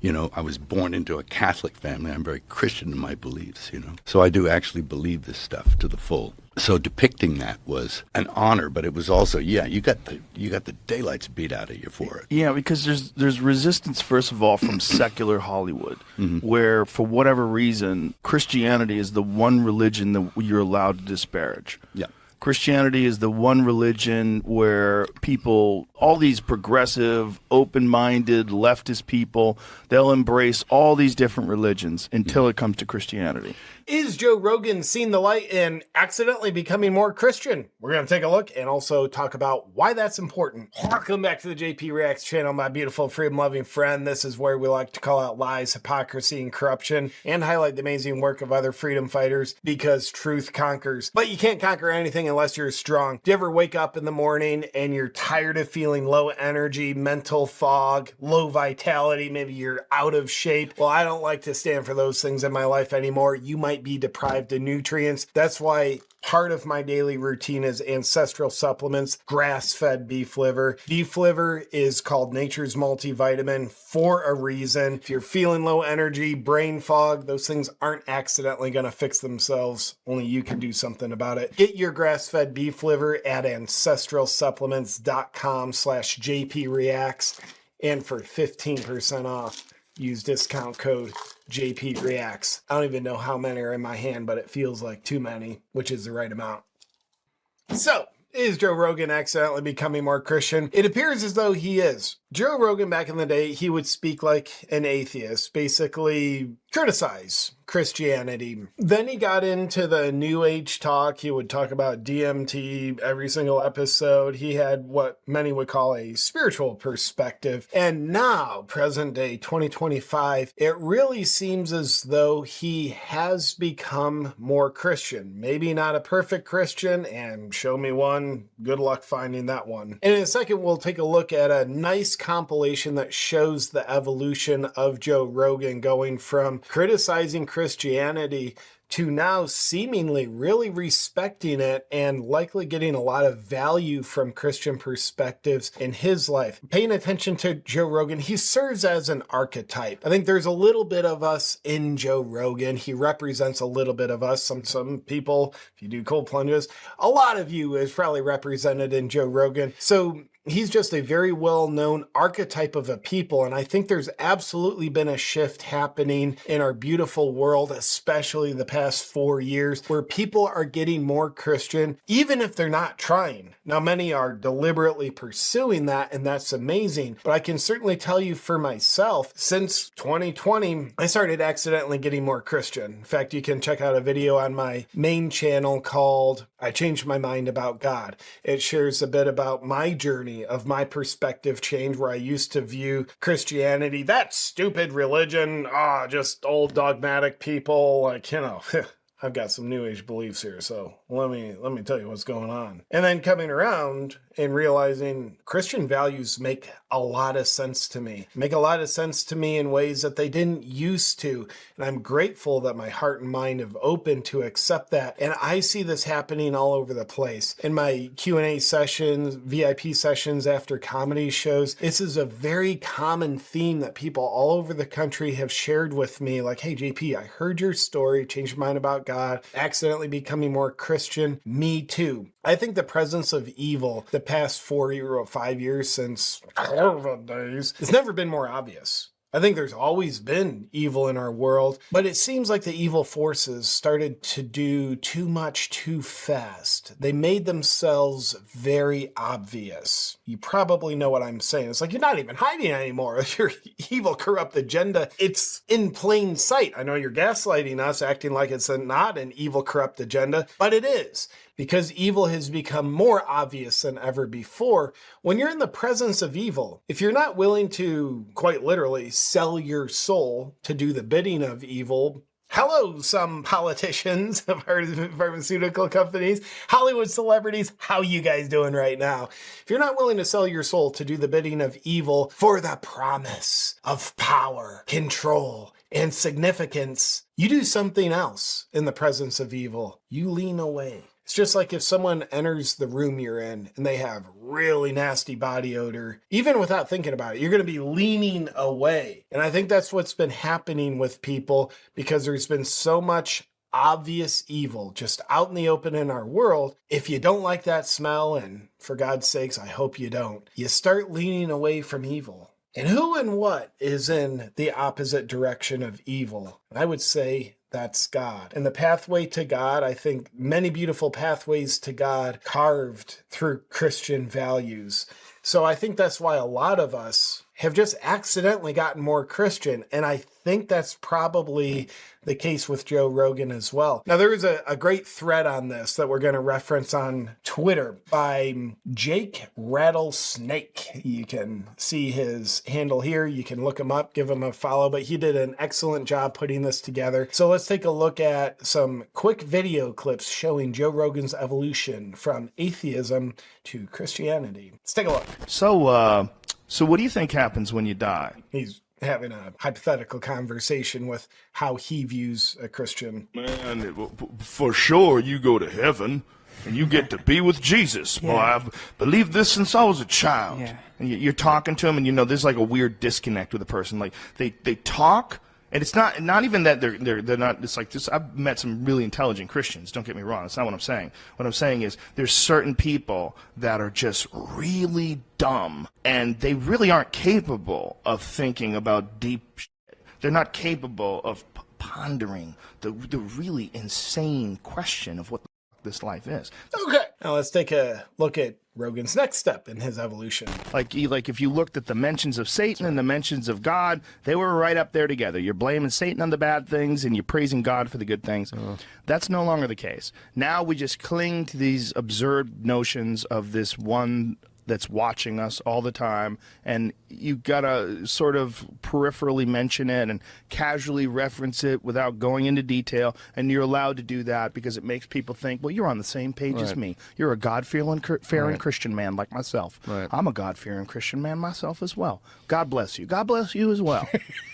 I was born into a Catholic family. I'm very Christian in my beliefs. So I do actually believe this stuff to the full. So depicting that was an honor, but it was also, you got the daylights beat out of you for it. Yeah, because there's resistance, first of all, from secular Hollywood, where for whatever reason, Christianity is the one religion that you're allowed to disparage. Yeah. Christianity is the one religion where people, all these progressive, open-minded, leftist people, they'll embrace all these different religions until it comes to Christianity. Is Joe Rogan seeing the light and accidentally becoming more Christian? We're going to take a look and also talk about why that's important. Welcome back to the JP Reacts channel, my beautiful freedom-loving friend. This is where we like to call out lies, hypocrisy, and corruption, and highlight the amazing work of other freedom fighters, because truth conquers. But you can't conquer anything unless you're strong. Do you ever wake up in the morning and you're tired of feeling low energy, mental fog, low vitality, maybe you're out of shape? Well, I don't like to stand for those things in my life anymore. You might be deprived of nutrients. That's why part of my daily routine is ancestral supplements, grass-fed beef liver. Beef liver is called nature's multivitamin for a reason. If you're feeling low energy, brain fog, those things aren't accidentally going to fix themselves. Only you can do something about it. Get your grass-fed beef liver at ancestralsupplements.com/JPReacts, and for 15% off, use discount code JP Reacts. I don't even know how many are in my hand, but it feels like too many, which is the right amount. So, is Joe Rogan accidentally becoming more Christian? It appears as though he is. Joe Rogan, back in the day, he would speak like an atheist, basically criticize Christianity. Then he got into the New Age talk. He would talk about DMT every single episode. He had what many would call a spiritual perspective. And now, present day 2025, it really seems as though he has become more Christian. Maybe not a perfect Christian, and show me one. Good luck finding that one. And in a second, we'll take a look at a nice compilation that shows the evolution of Joe Rogan going from criticizing Christianity to now seemingly really respecting it and likely getting a lot of value from Christian perspectives in his life. Paying attention to Joe Rogan, he serves as an archetype. I think there's a little bit of us in Joe Rogan. He represents a little bit of us. Some people, if you do cold plunges, a lot of you is probably represented in Joe Rogan. So he's just a very well-known archetype of a people, and I think there's absolutely been a shift happening in our beautiful world, especially the past 4 years, where people are getting more Christian, even if they're not trying. Now, many are deliberately pursuing that, and that's amazing, but I can certainly tell you for myself, since 2020, I started accidentally getting more Christian. In fact, you can check out a video on my main channel called I Changed My Mind About God. It shares a bit about my journey of my perspective change, where I used to view Christianity, that stupid religion, just old dogmatic people, like, I've got some new age beliefs here, so let me tell you what's going on. And then coming around and realizing Christian values make a lot of sense to me. Make a lot of sense to me in ways that they didn't used to. And I'm grateful that my heart and mind have opened to accept that. And I see this happening all over the place. In my Q&A sessions, VIP sessions after comedy shows, this is a very common theme that people all over the country have shared with me. Like, hey, JP, I heard your story, changed my mind about God, accidentally becoming more Christian. Me too. I think the presence of evil the past 4 or 5 years since COVID days, it's never been more obvious. I think there's always been evil in our world, but it seems like the evil forces started to do too much too fast. They made themselves very obvious. You probably know what I'm saying. It's like you're not even hiding anymore. Your evil, corrupt agenda, it's in plain sight. I know you're gaslighting us, acting like it's not an evil, corrupt agenda, but it is. Because evil has become more obvious than ever before. When you're in the presence of evil, if you're not willing to, quite literally, sell your soul to do the bidding of evil, hello, some politicians of pharmaceutical companies, Hollywood celebrities, how you guys doing right now? If you're not willing to sell your soul to do the bidding of evil for the promise of power, control, and significance, you do something else in the presence of evil. You lean away. It's just like if someone enters the room you're in and they have really nasty body odor, even without thinking about it, you're going to be leaning away. And I think that's what's been happening with people because there's been so much obvious evil just out in the open in our world. If you don't like that smell, and for God's sakes, I hope you don't, you start leaning away from evil. And who and what is in the opposite direction of evil? I would say that's God. And the pathway to God, I think many beautiful pathways to God carved through Christian values. So I think that's why a lot of us have just accidentally gotten more Christian. And I think that's probably the case with Joe Rogan as well. Now, there is a great thread on this that we're going to reference on Twitter by Jake Rattlesnake. You can see his handle here. You can look him up, give him a follow, but he did an excellent job putting this together. So let's take a look at some quick video clips showing Joe Rogan's evolution from atheism to Christianity. Let's take a look. So what do you think happens when you die? He's having a hypothetical conversation with how he views a Christian. Man, for sure you go to heaven and you get to be with Jesus. Yeah. Boy, I've believed this since I was a child. Yeah. And you're talking to him, and there's like a weird disconnect with a person. Like they talk. And it's not even that they're not. It's like this. I've met some really intelligent Christians. Don't get me wrong. That's not what I'm saying. What I'm saying is there's certain people that are just really dumb, and they really aren't capable of thinking about deep shit. They're not capable of pondering the really insane question of what this life is. Okay. Now let's take a look at Rogan's next step in his evolution. Like if you looked at the mentions of Satan and the mentions of God, they were right up there together. You're blaming Satan on the bad things and you're praising God for the good things. That's no longer the case. Now we just cling to these absurd notions of this one that's watching us all the time, and you gotta sort of peripherally mention it and casually reference it without going into detail, and you're allowed to do that because it makes people think, well, you're on the same page as me. You're a God-fearing Christian man like myself. I'm a God-fearing Christian man myself as well. God bless you. God bless you as well.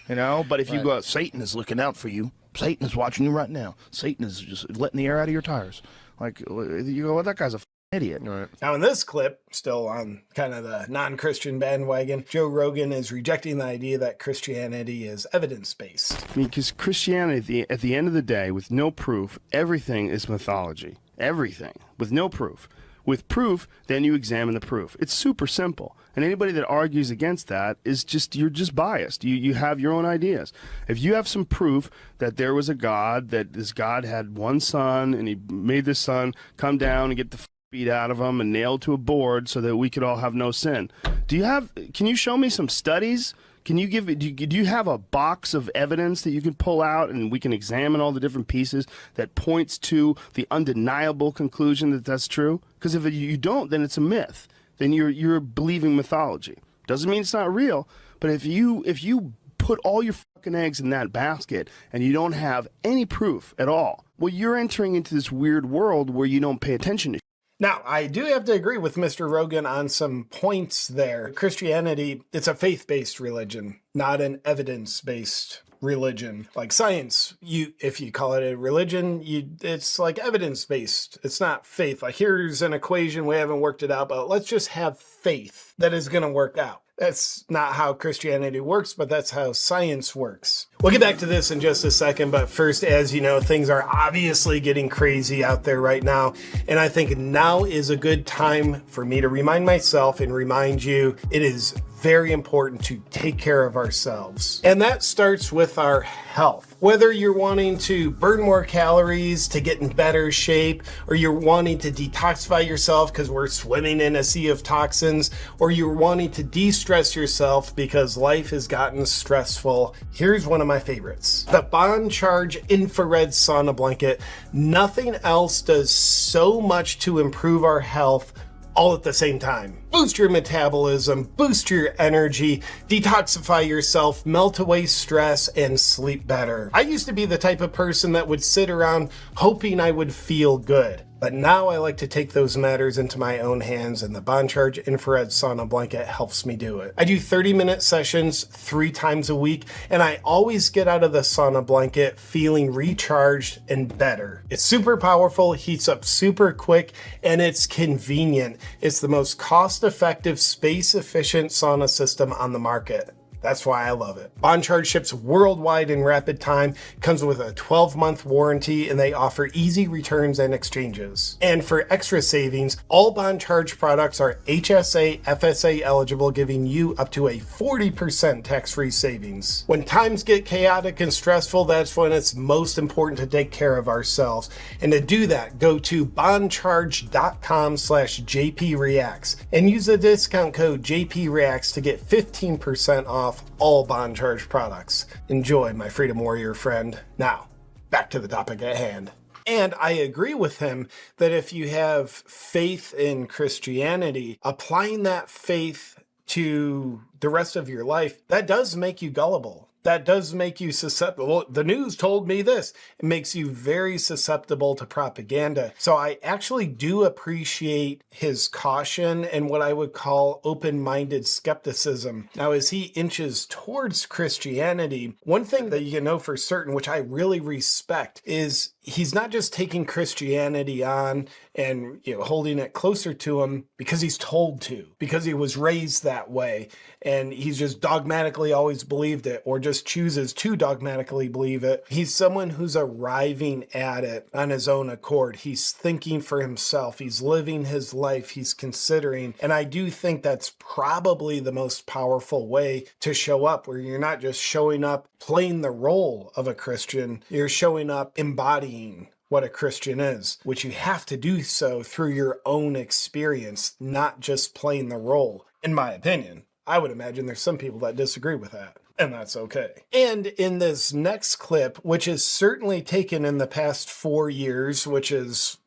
But if you go, Satan is looking out for you. Satan is watching you right now. Satan is just letting the air out of your tires. Like, you go, well, that guy's a idiot. Now in this clip, still on kind of the non-Christian bandwagon, Joe Rogan is rejecting the idea that Christianity is evidence-based. I mean, because Christianity, at the end of the day, with no proof, everything is mythology. Everything. With no proof. With proof, then you examine the proof. It's super simple. And anybody that argues against that is you're just biased. You have your own ideas. If you have some proof that there was a God, that this God had one son, and he made this son come down and get the beat out of him and nailed to a board so that we could all have no sin. Can you show me some studies? Do you have a box of evidence that you can pull out and we can examine all the different pieces that points to the undeniable conclusion that that's true? Because if you don't, then it's a myth. Then you're believing mythology. Doesn't mean it's not real, but if you put all your fucking eggs in that basket and you don't have any proof at all, well, you're entering into this weird world where you don't pay attention to. Now, I do have to agree with Mr. Rogan on some points there. Christianity, it's a faith-based religion, not an evidence-based religion. Like science, if you call it a religion, it's like evidence-based. It's not faith. Like, here's an equation, we haven't worked it out, but let's just have faith that is going to work out. That's not how Christianity works, but that's how science works. We'll get back to this in just a second, but first, as you know, things are obviously getting crazy out there right now, and I think now is a good time for me to remind myself and remind you it is very important to take care of ourselves. And that starts with our health. Whether you're wanting to burn more calories to get in better shape, or you're wanting to detoxify yourself because we're swimming in a sea of toxins, or you're wanting to de-stress yourself because life has gotten stressful, here's one of my favorites. The Bond Charge Infrared Sauna Blanket. Nothing else does so much to improve our health all at the same time. boost your metabolism, boost your energy, detoxify yourself, melt away stress, and sleep better. I used to be the type of person that would sit around hoping I would feel good. But now I like to take those matters into my own hands, and the BondCharge Infrared Sauna Blanket helps me do it. I do 30-minute sessions 3 times a week, and I always get out of the sauna blanket feeling recharged and better. It's super powerful, heats up super quick, and it's convenient. It's the most cost-effective, space-efficient sauna system on the market. That's why I love it. BondCharge ships worldwide in rapid time, comes with a 12-month warranty, and they offer easy returns and exchanges. And for extra savings, all BondCharge products are HSA, FSA eligible, giving you up to a 40% tax-free savings. When times get chaotic and stressful, that's when it's most important to take care of ourselves. And to do that, go to bondcharge.com/JPReacts and use the discount code JPReacts to get 15% off all BondCharge products. Enjoy, my Freedom Warrior friend. Now, back to the topic at hand. And I agree with him that if you have faith in Christianity, applying that faith to the rest of your life, that does make you gullible. That does make you susceptible. The news told me this. It makes you very susceptible to propaganda. So I actually do appreciate his caution and what I would call open-minded skepticism. Now, as he inches towards Christianity, one thing that you know for certain, which I really respect, is he's not just taking Christianity on and holding it closer to him because he's told to, because he was raised that way, and he's just dogmatically always believed it, or just chooses to dogmatically believe it. He's someone who's arriving at it on his own accord. He's thinking for himself. He's living his life. He's considering. And I do think that's probably the most powerful way to show up, where you're not just showing up playing the role of a Christian. You're showing up embodying what a Christian is, which you have to do so through your own experience, not just playing the role, in my opinion. I would imagine there's some people that disagree with that, and that's okay. And in this next clip, which is certainly taken in the past 4 years, which is,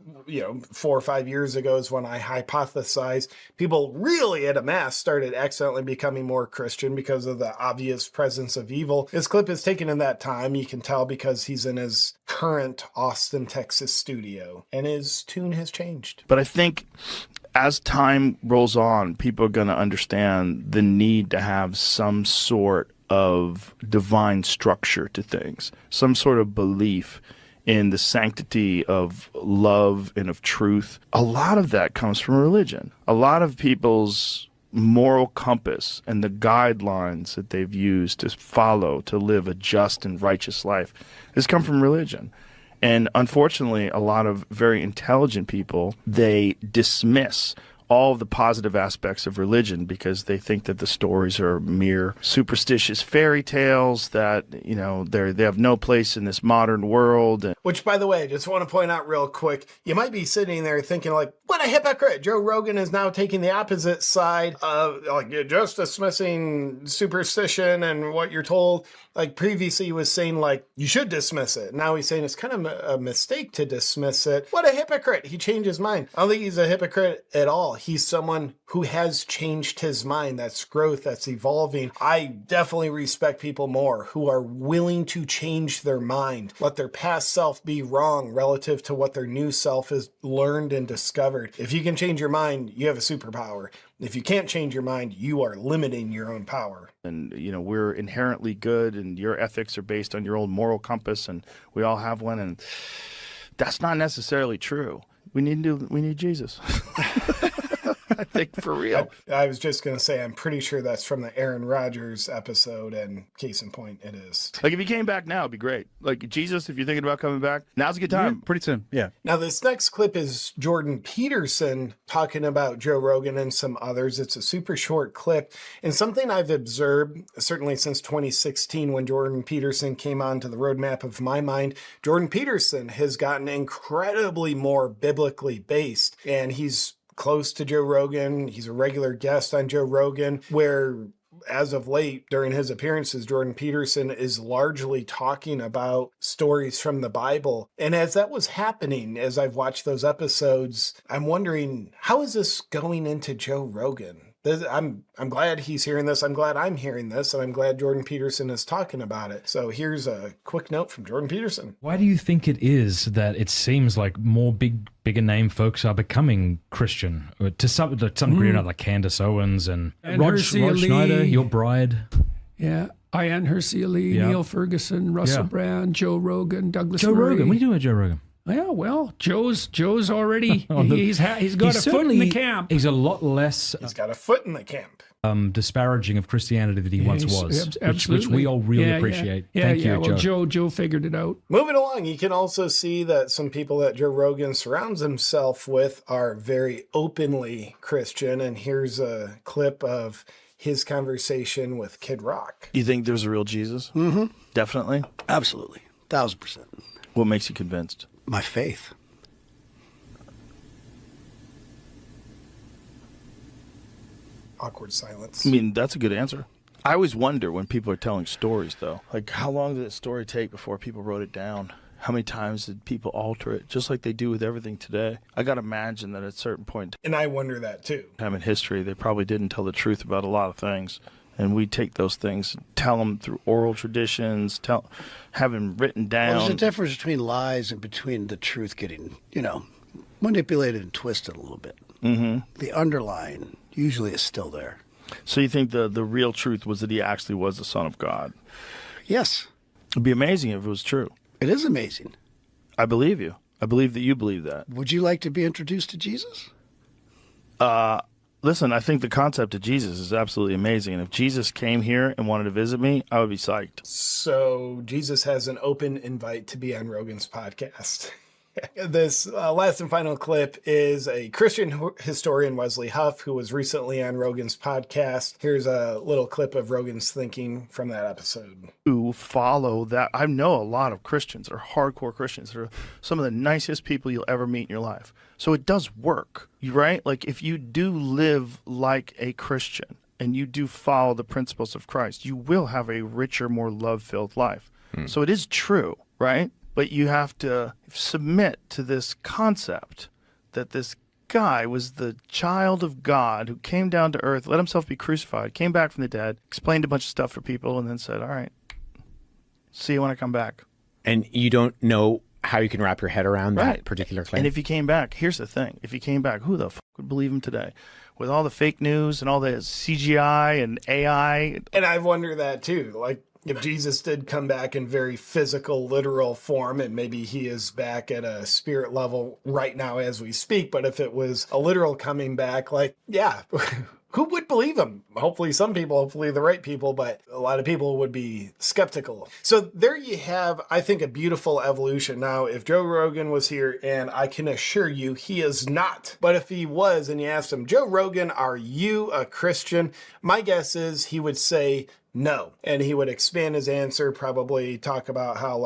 4 or 5 years ago is when I hypothesized people really at a mass started accidentally becoming more Christian because of the obvious presence of evil. This clip is taken in that time. You can tell because he's in his current Austin, Texas studio, and his tune has changed. But I think as time rolls on, people are going to understand the need to have some sort of divine structure to things, some sort of belief in the sanctity of love and of truth. A lot of that comes from religion. A lot of people's moral compass and the guidelines that they've used to follow to live a just and righteous life has come from religion. And unfortunately, a lot of very intelligent people, they dismiss all of the positive aspects of religion because they think that the stories are mere superstitious fairy tales, that, they have no place in this modern world. Which, by the way, I just want to point out real quick, you might be sitting there thinking like, what a hypocrite. Joe Rogan is now taking the opposite side of just dismissing superstition and what you're told. Like previously he was saying you should dismiss it. Now he's saying it's kind of a mistake to dismiss it. What a hypocrite. He changed his mind. I don't think he's a hypocrite at all. He's someone who has changed his mind. That's growth. That's evolving. I definitely respect people more who are willing to change their mind. Let their past self be wrong relative to what their new self has learned and discovered. If you can change your mind, you have a superpower. If you can't change your mind, you are limiting your own power. And, we're inherently good, and your ethics are based on your own moral compass, and we all have one, and that's not necessarily true. We need Jesus. I think, for real. I was just going to say, I'm pretty sure that's from the Aaron Rodgers episode, and case in point, it is. If he came back now, it'd be great. Jesus, if you're thinking about coming back, now's a good time. Yeah, pretty soon, yeah. Now, this next clip is Jordan Peterson talking about Joe Rogan and some others. It's a super short clip, and something I've observed, certainly since 2016 when Jordan Peterson came onto the roadmap of my mind, Jordan Peterson has gotten incredibly more biblically based, and he's close to Joe Rogan. He's a regular guest on Joe Rogan, where as of late, during his appearances, Jordan Peterson is largely talking about stories from the Bible. And as that was happening, as I've watched those episodes, I'm wondering, how is this going into Joe Rogan? I'm glad he's hearing this. I'm glad I'm hearing this. And I'm glad Jordan Peterson is talking about it. So here's a quick note from Jordan Peterson. Why do you think it is that it seems like more bigger name folks are becoming Christian to some degree or another, like Candace Owens and Rod Schneider, your bride? Yeah. Ian Hersey Ali, Yeah. Neil Ferguson, Russell Brand, Joe Rogan, Douglas Joe Murray. Rogan. What are you doing with Joe Rogan? Yeah, well, Joe's already he's got a foot in the camp. He's a lot less He's got a foot in the camp. disparaging of Christianity that he once was, which Absolutely. we all really appreciate. Thank you, well, Joe. Joe figured it out. Moving along, you can also see that some people that Joe Rogan surrounds himself with are very openly Christian. And here's a clip of his conversation with Kid Rock. You think there's a real Jesus? Mm-hmm. Definitely. Absolutely. 1,000%. What makes you convinced? My faith. Awkward silence. I mean, that's a good answer. I always wonder when people are telling stories, though. Like, how long did that story take before people wrote it down? How many times did people alter it, just like they do with everything today? I got to imagine that at a certain point And I wonder that too. in time in history, they probably didn't tell the truth about a lot of things. And we take those things, tell them through oral traditions, have them written down. Well, there's a difference between lies and between the truth getting, manipulated and twisted a little bit. Mm-hmm. The underlying usually is still there. So you think the real truth was that he actually was the Son of God? Yes, It'd be amazing if it was true. it is amazing. I believe you. I believe that you believe that. Would you like to be introduced to Jesus? Listen, I think the concept of Jesus is absolutely amazing. And if Jesus came here and wanted to visit me, I would be psyched. So Jesus has an open invite to be on Rogan's podcast. This last and final clip is a Christian historian, Wesley Huff, who was recently on Rogan's podcast. Here's a little clip of Rogan's thinking from that episode. Who follow that? I know a lot of Christians that are hardcore Christians that are some of the nicest people you'll ever meet in your life. So it does work, right? Like if you do live like a Christian and you do follow the principles of Christ, you will have a richer, more love-filled life. So it is true, right? But you have to submit to this concept that this guy was the child of God who came down to earth, let himself be crucified, came back from the dead, explained a bunch of stuff for people, and then said, all right, see you when I come back. And you don't know how you can wrap your head around that particular claim. And if he came back, here's the thing. If he came back, who the f*** would believe him today? With all the fake news and all the CGI and AI. And I've wondered that too. Like, if Jesus did come back in very physical, literal form, and maybe he is back at a spirit level right now as we speak, but if it was a literal coming back, like, yeah, who would believe him? Hopefully some people, hopefully the right people, but a lot of people would be skeptical. So there you have, I think, a beautiful evolution. Now, if Joe Rogan was here, and I can assure you he is not, but if he was and you asked him, Joe Rogan, are you a Christian? My guess is he would say, no. And he would expand his answer, probably talk about how,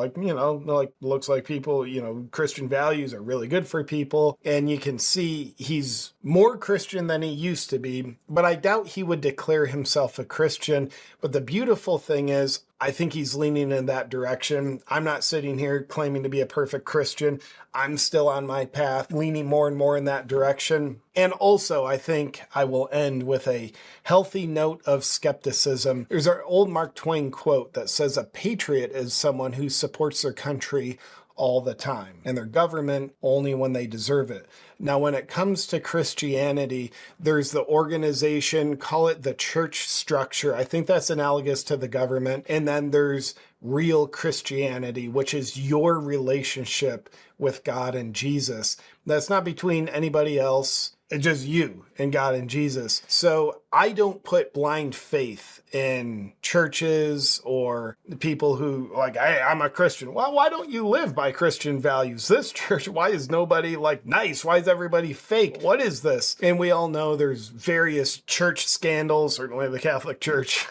looks like people, Christian values are really good for people. And you can see he's more Christian than he used to be, but I doubt he would declare himself a Christian. But the beautiful thing is, I think he's leaning in that direction. I'm not sitting here claiming to be a perfect Christian. I'm still on my path, leaning more and more in that direction. And also, I think I will end with a healthy note of skepticism. There's our old Mark Twain quote that says, a patriot is someone who supports their country all the time, and their government only when they deserve it. Now, when it comes to Christianity, there's the organization, call it the church structure. I think that's analogous to the government. And then there's real Christianity, which is your relationship with God and Jesus. That's not between anybody else. It's just you and God and Jesus. So I don't put blind faith in churches or people who hey, I'm a Christian. Well, why don't you live by Christian values? This church, why is nobody nice? Why is everybody fake? What is this? And we all know there's various church scandals, certainly the Catholic Church.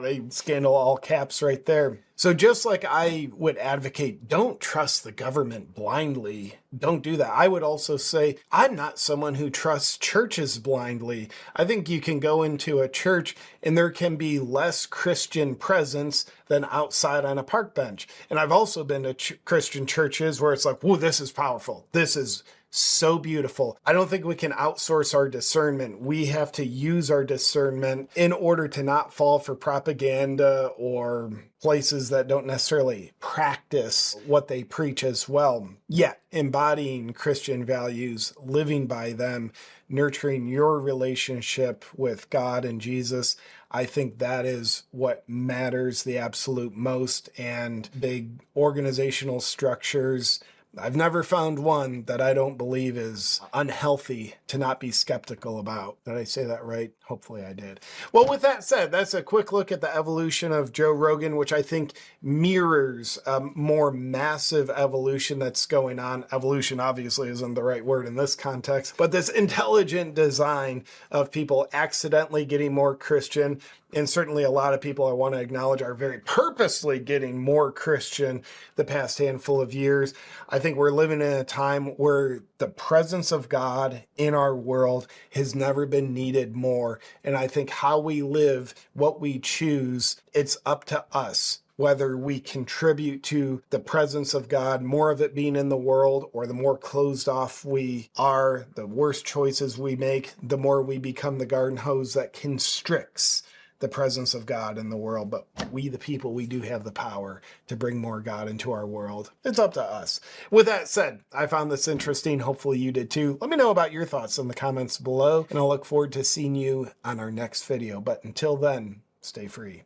They scandal all caps right there. So just like I would advocate, don't trust the government blindly. Don't do that. I would also say, I'm not someone who trusts churches blindly. I think you can go into a church and there can be less Christian presence than outside on a park bench. And I've also been to Christian churches where it's like, whoa, this is powerful. This is so beautiful. I don't think we can outsource our discernment. We have to use our discernment in order to not fall for propaganda or places that don't necessarily practice what they preach as well. Yet, embodying Christian values, living by them, nurturing your relationship with God and Jesus, I think that is what matters the absolute most. And big organizational structures, I've never found one that I don't believe is unhealthy to not be skeptical about. Did I say that right? Hopefully I did. Well, with that said, that's a quick look at the evolution of Joe Rogan, which I think mirrors a more massive evolution that's going on. Evolution obviously isn't the right word in this context, but this intelligent design of people accidentally getting more Christian. And certainly a lot of people I want to acknowledge are very purposely getting more Christian the past handful of years. I think we're living in a time where the presence of God in our world has never been needed more. And I think how we live, what we choose, it's up to us whether we contribute to the presence of God, more of it being in the world, or the more closed off we are, the worse choices we make, the more we become the garden hose that constricts the presence of God in the world. But we, the people, we do have the power to bring more God into our world. It's up to us. With that said, I found this interesting. Hopefully you did too. Let me know about your thoughts in the comments below, and I'll look forward to seeing you on our next video. But until then, stay free.